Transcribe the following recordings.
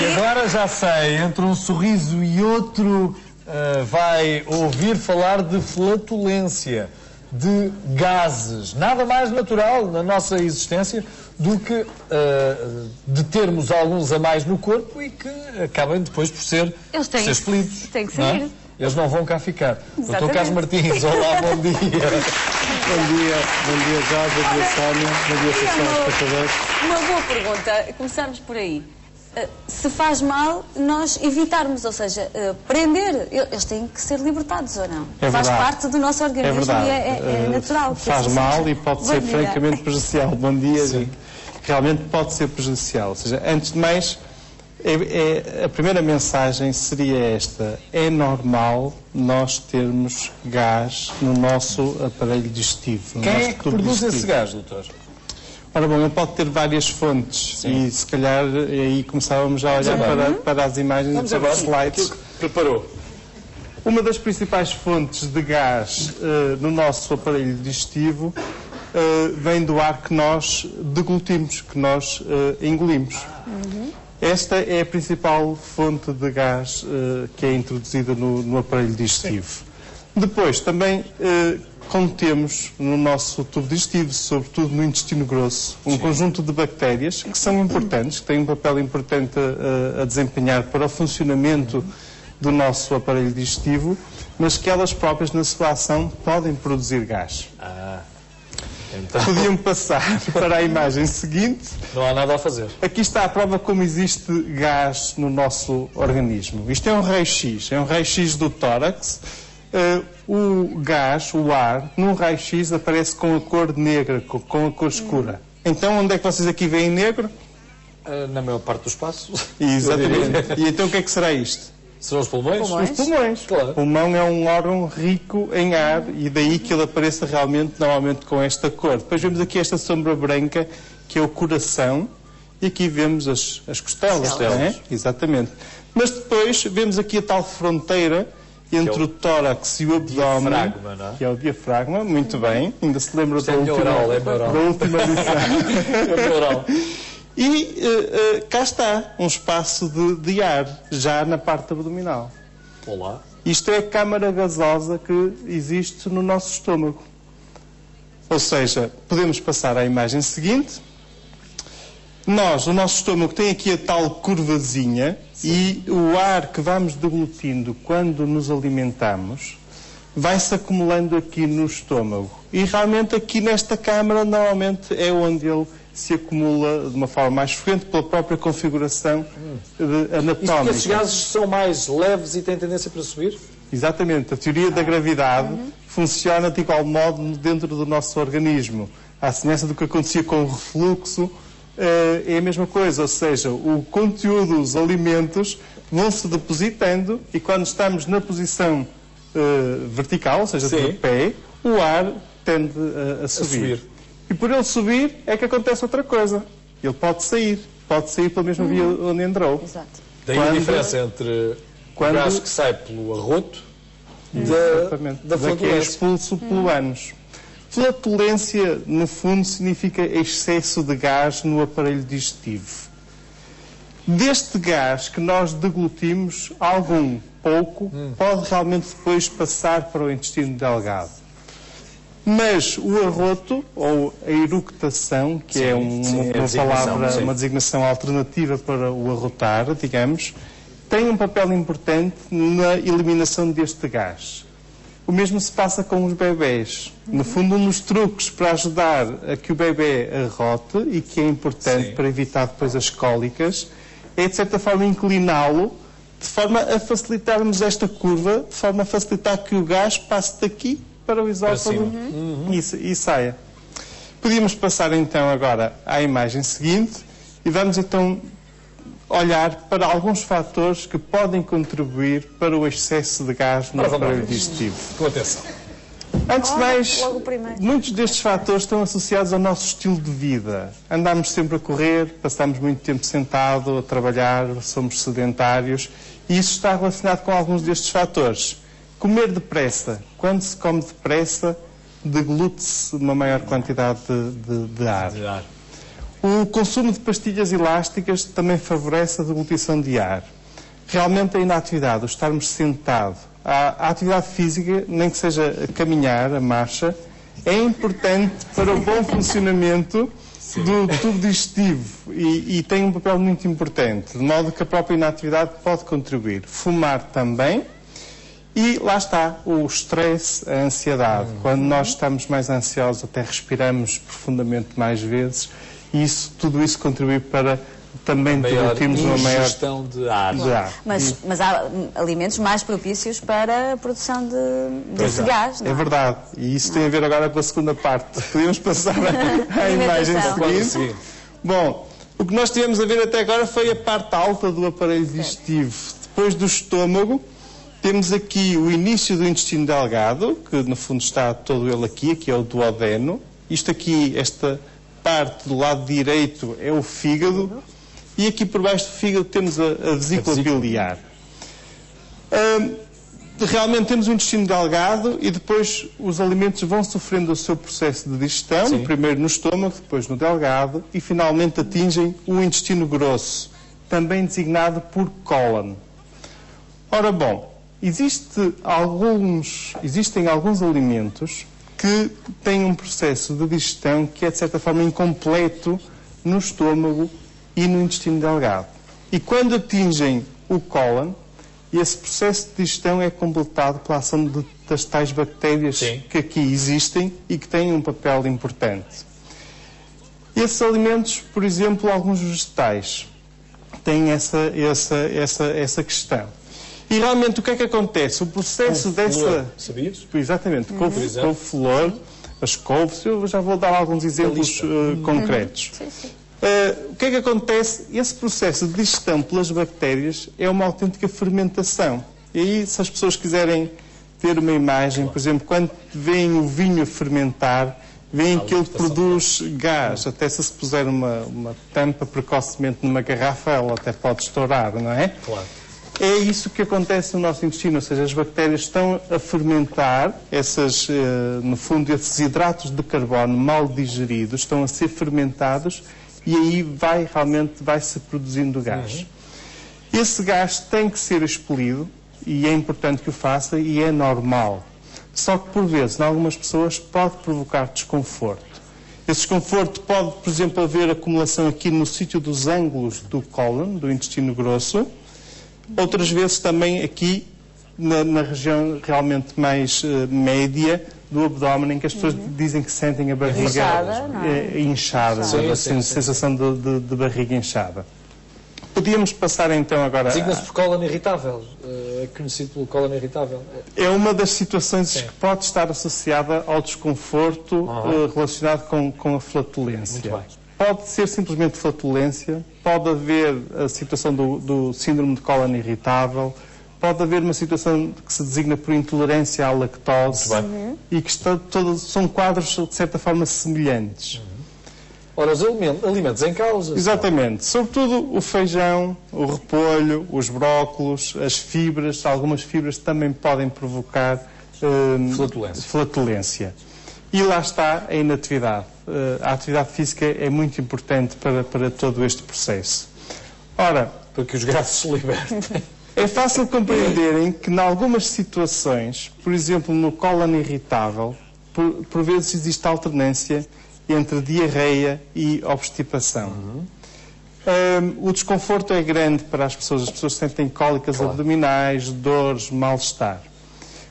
E agora já sei, entre um sorriso e outro, vai ouvir falar de flatulência, de gases. Nada mais natural na nossa existência do que de termos alguns a mais no corpo e que acabem depois por ser expelidos. Tem que sair. Eles não vão cá ficar. Doutor Carlos Martins, olá, bom dia. Bom dia Jorge, bom dia Sónia, bom dia Associação Espectadores. Uma boa pergunta, começarmos por aí. Se faz mal, nós evitarmos, ou seja, prender, eles têm que ser libertados ou não? Faz parte do nosso organismo e é natural. Faz mal e pode ser francamente prejudicial. Bom dia. Sim. Realmente pode ser prejudicial. Ou seja, antes de mais, a primeira mensagem seria esta: é normal nós termos gás no nosso aparelho digestivo. Quem é que produz esse gás, doutor? Ora bom, ele pode ter várias fontes. Sim. E se calhar aí começávamos já a olhar para as imagens e para os slides. Preparou. Uma das principais fontes de gás no nosso aparelho digestivo vem do ar que nós deglutimos, que nós engolimos. Esta é a principal fonte de gás que é introduzida no aparelho digestivo. Sim. Depois, também contemos no nosso tubo digestivo, sobretudo no intestino grosso, um conjunto de bactérias que são importantes, que têm um papel importante a desempenhar para o funcionamento do nosso aparelho digestivo, mas que elas próprias, na sua ação, podem produzir gás. Então... Podiam passar para a imagem seguinte. Não há nada a fazer. Aqui está a prova como existe gás no nosso organismo. Isto é um raio-x, é um raio-x do tórax. O gás, o ar, num raio-x aparece com a cor negra, com a cor escura. Então, onde é que vocês aqui veem negro? Na maior parte do espaço. Exatamente. E então o que é que será isto? Serão os pulmões? Os pulmões. Claro. O pulmão é um órgão rico em ar e daí que ele apareça realmente, normalmente, com esta cor. Depois vemos aqui esta sombra branca, que é o coração, e aqui vemos as costelas. Não é? Exatamente. Mas depois vemos aqui a tal fronteira entre o tórax e o abdômen, que é o diafragma, muito bem, ainda se lembra da última lição. E cá está, um espaço de ar, já na parte abdominal. Olá. Isto é a câmara gasosa que existe no nosso estômago. Ou seja, podemos passar à imagem seguinte. O nosso estômago tem aqui a tal curvazinha. Sim. E o ar que vamos deglutindo quando nos alimentamos vai-se acumulando aqui no estômago. E realmente aqui nesta câmara normalmente é onde ele se acumula de uma forma mais frequente pela própria configuração anatómica. Estes gases são mais leves e têm tendência para subir? Exatamente. A teoria da gravidade funciona de igual modo dentro do nosso organismo. À semelhança do que acontecia com o refluxo, é a mesma coisa. Ou seja, o conteúdo, os alimentos vão-se depositando e quando estamos na posição vertical, ou seja, de pé, o ar tende a subir. E por ele subir é que acontece outra coisa. Ele pode sair pela mesma via onde entrou. Exato. Daí a diferença entre o gás que sai pelo arroto da flatulência. Que é expulso pelo ânus. Flatulência, no fundo, significa excesso de gás no aparelho digestivo. Deste gás que nós deglutimos, pouco, pode realmente depois passar para o intestino delgado. Mas o arroto, ou a eructação, que é uma designação alternativa para o arrotar, digamos, tem um papel importante na eliminação deste gás. O mesmo se passa com os bebés. No fundo, um dos truques para ajudar a que o bebê arrote, e que é importante para evitar depois as cólicas, é, de certa forma, incliná-lo, de forma a facilitarmos esta curva, de forma a facilitar que o gás passe daqui para o esófago e saia. Podíamos passar então agora à imagem seguinte e vamos então olhar para alguns fatores que podem contribuir para o excesso de gás no aparelho digestivo. Com atenção. Antes de mais, muitos destes fatores estão associados ao nosso estilo de vida. Andamos sempre a correr, passamos muito tempo sentado, a trabalhar, somos sedentários e isso está relacionado com alguns destes fatores. Comer depressa. Quando se come depressa, deglute-se uma maior quantidade de ar. O consumo de pastilhas elásticas também favorece a deglutição de ar. Realmente a inatividade, o estarmos sentado, a atividade física, nem que seja a caminhar, a marcha, é importante para o bom funcionamento do tubo digestivo e tem um papel muito importante, de modo que a própria inatividade pode contribuir. Fumar também. E lá está, o stress, a ansiedade. Quando nós estamos mais ansiosos, até respiramos profundamente mais vezes e tudo isso contribui para também deglutirmos uma maior ingestão de ar. Mas há alimentos mais propícios para a produção desse gás, não é? É verdade. E isso tem a ver agora com a segunda parte. Podemos passar à imagem seguinte. Bom, o que nós tivemos a ver até agora foi a parte alta do aparelho digestivo. Depois do estômago, temos aqui o início do intestino delgado, que no fundo está todo ele aqui é o duodeno. Isto aqui, esta parte do lado direito é o fígado. E aqui por baixo do fígado temos a vesícula biliar. Realmente temos o intestino delgado e depois os alimentos vão sofrendo o seu processo de digestão, primeiro no estômago, depois no delgado e finalmente atingem o intestino grosso, também designado por cólon. Ora bom, existem alguns alimentos que têm um processo de digestão que é de certa forma incompleto no estômago e no intestino delgado. E quando atingem o cólon, esse processo de digestão é completado pela ação das tais bactérias que aqui existem e que têm um papel importante. Esses alimentos, por exemplo, alguns vegetais, têm essa questão. E realmente o que é que acontece? O processo dessa... Sabias? Exatamente, couve-flor, as couves, eu já vou dar alguns exemplos concretos. O que é que acontece? Esse processo de digestão pelas bactérias é uma autêntica fermentação. E aí, se as pessoas quiserem ter uma imagem, por exemplo, quando veem o vinho a fermentar, veem que ele produz gás. Até se puser uma tampa precocemente numa garrafa, ela até pode estourar, não é? Claro. É isso que acontece no nosso intestino, ou seja, as bactérias estão a fermentar, no fundo, esses hidratos de carbono mal digeridos, estão a ser fermentados e aí realmente vai-se produzindo gás. Esse gás tem que ser expelido e é importante que o faça e é normal. Só que, por vezes, em algumas pessoas pode provocar desconforto. Esse desconforto pode, por exemplo, haver acumulação aqui no sítio dos ângulos do cólon, do intestino grosso. Outras vezes também aqui na região realmente mais média do abdômen, em que as pessoas dizem que sentem a barriga inchada, a sensação de barriga inchada. Podíamos passar então agora... Designa-se por cólon irritável, é conhecido pelo cólon irritável. É uma das situações que pode estar associada ao desconforto relacionado com a flatulência. Muito bem. Pode ser simplesmente flatulência, pode haver a situação do síndrome de cólon irritável, pode haver uma situação que se designa por intolerância à lactose e que são quadros de certa forma semelhantes. Ora, os alimentos em causa... Exatamente. Sobretudo o feijão, o repolho, os brócolos, as fibras, algumas fibras também podem provocar flatulência. E lá está a inatividade. A atividade física é muito importante para todo este processo. Ora, para que os gases se libertem. É fácil compreenderem que, em algumas situações, por exemplo, no cólon irritável, por vezes existe alternância entre diarreia e obstipação. O desconforto é grande para as pessoas sentem cólicas abdominais, dores, mal-estar.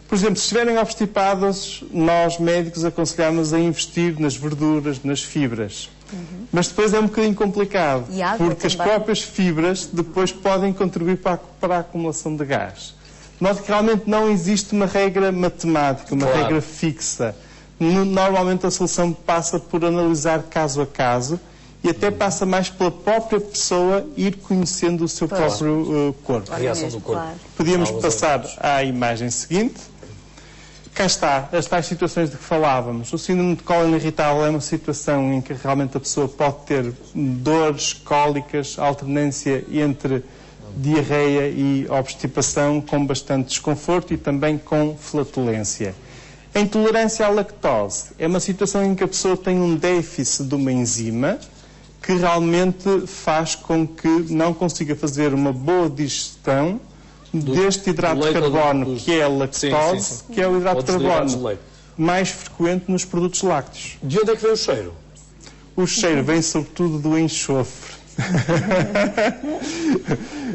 Por exemplo, se estiverem obstipadas, nós médicos aconselhamos a investir nas verduras, nas fibras. Mas depois é um bocadinho complicado, porque as próprias fibras depois podem contribuir para a acumulação de gás. Nós realmente não existe uma regra matemática, uma regra fixa. Normalmente a solução passa por analisar caso a caso e até passa mais pela própria pessoa ir conhecendo o seu próprio corpo. A reação do corpo. Podíamos passar à imagem seguinte. Cá está, as tais situações de que falávamos. O síndrome de cólon irritável é uma situação em que realmente a pessoa pode ter dores, cólicas, alternância entre diarreia e obstipação com bastante desconforto e também com flatulência. A intolerância à lactose é uma situação em que a pessoa tem um déficit de uma enzima que realmente faz com que não consiga fazer uma boa digestão deste hidrato de carbono, que é a lactose, que é o hidrato de carbono mais frequente nos produtos lácteos. De onde é que vem o cheiro? O cheiro vem sobretudo do enxofre.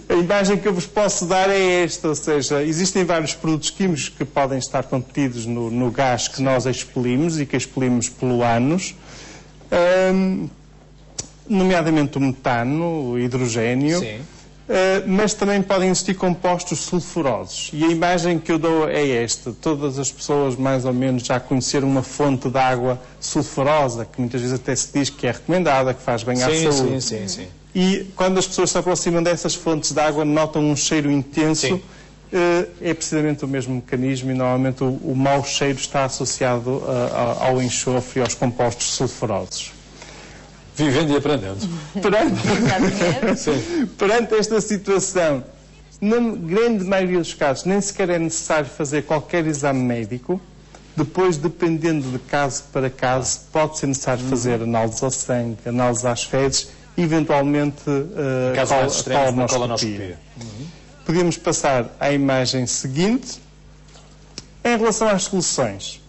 A imagem que eu vos posso dar é esta, ou seja, existem vários produtos químicos que podem estar contidos no gás que nós expelimos e que expelimos pelo ânus, nomeadamente o metano, o hidrogênio, mas também podem existir compostos sulfurosos. E a imagem que eu dou é esta. Todas as pessoas mais ou menos já conheceram uma fonte de água sulfurosa, que muitas vezes até se diz que é recomendada, que faz bem à saúde. Sim. E quando as pessoas se aproximam dessas fontes de água, notam um cheiro intenso. É precisamente o mesmo mecanismo e normalmente o mau cheiro está associado ao enxofre e aos compostos sulfurosos. Vivendo e aprendendo. Perante esta situação, na grande maioria dos casos, nem sequer é necessário fazer qualquer exame médico. Depois, dependendo de caso para caso, pode ser necessário fazer análises ao sangue, análises às fezes, eventualmente a colonoscopia. Podemos passar à imagem seguinte. Em relação às soluções,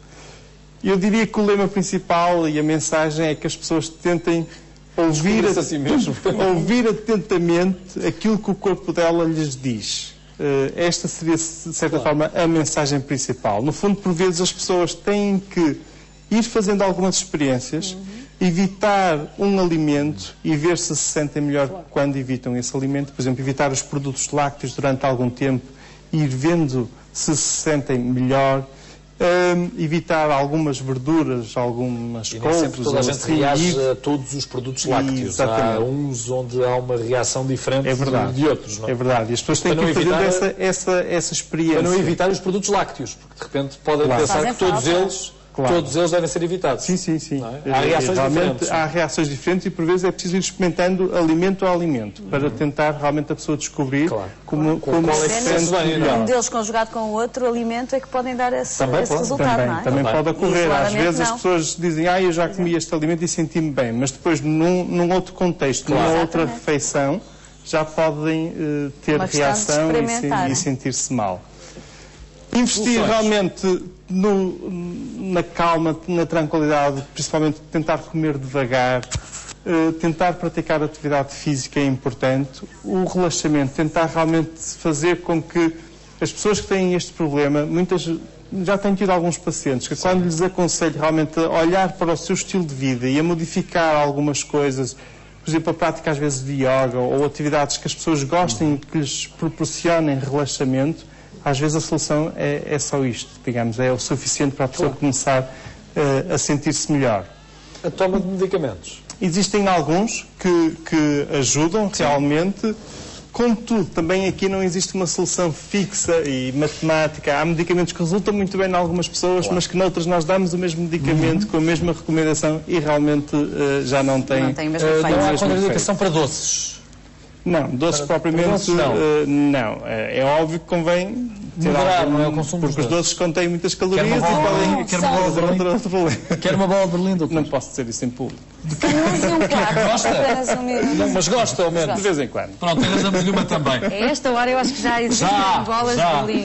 eu diria que o lema principal e a mensagem é que as pessoas tentem ouvir atentamente aquilo que o corpo dela lhes diz. Esta seria, de certa forma, a mensagem principal. No fundo, por vezes, as pessoas têm que ir fazendo algumas experiências, evitar um alimento e ver se sentem melhor quando evitam esse alimento. Por exemplo, evitar os produtos lácteos durante algum tempo e ir vendo se sentem melhor. Evitar algumas verduras, algumas couves. Nem sempre toda a gente reage a todos os produtos lácteos. Exatamente. Há uns onde há uma reação diferente de outros. Não? É verdade. E as pessoas têm que ir fazendo essa experiência. Para não evitar os produtos lácteos, porque de repente podem pensar que todos eles devem ser evitados. Sim. É? Há reações diferentes. Há reações diferentes e por vezes é preciso ir experimentando alimento a alimento para tentar realmente a pessoa descobrir como se sente melhor. Um deles conjugado com o outro alimento é que podem dar esse resultado, não é? Também pode ocorrer. Às vezes as pessoas dizem, eu já comi este alimento e senti-me bem, mas depois num outro contexto, numa outra refeição, já podem ter reação e sentir-se mal. Investir realmente na calma, na tranquilidade, principalmente tentar comer devagar, tentar praticar atividade física é importante, o relaxamento, tentar realmente fazer com que as pessoas que têm este problema, muitas já tenho tido alguns pacientes que quando lhes aconselho realmente a olhar para o seu estilo de vida e a modificar algumas coisas, por exemplo, a prática às vezes de yoga ou atividades que as pessoas gostem que lhes proporcionem relaxamento, às vezes a solução é só isto, digamos, é o suficiente para a pessoa começar a sentir-se melhor. A toma de medicamentos? Existem alguns que ajudam realmente, contudo, também aqui não existe uma solução fixa e matemática. Há medicamentos que resultam muito bem em algumas pessoas, mas que noutras nós damos o mesmo medicamento com a mesma recomendação e realmente já não tem o mesmo efeito. Não há contraindicação para doces? Não, doces propriamente não. É óbvio que convém ter não é o consumo porque os doces contêm muitas calorias e podem fazer outro problema. Quer uma bola de Berlim, doutor? Não posso dizer isso em público. Mas gosta, ao menos? De vez em quando. Pronto, arranjamos-lhe uma também. A esta hora eu acho que já existem bolas de Berlim.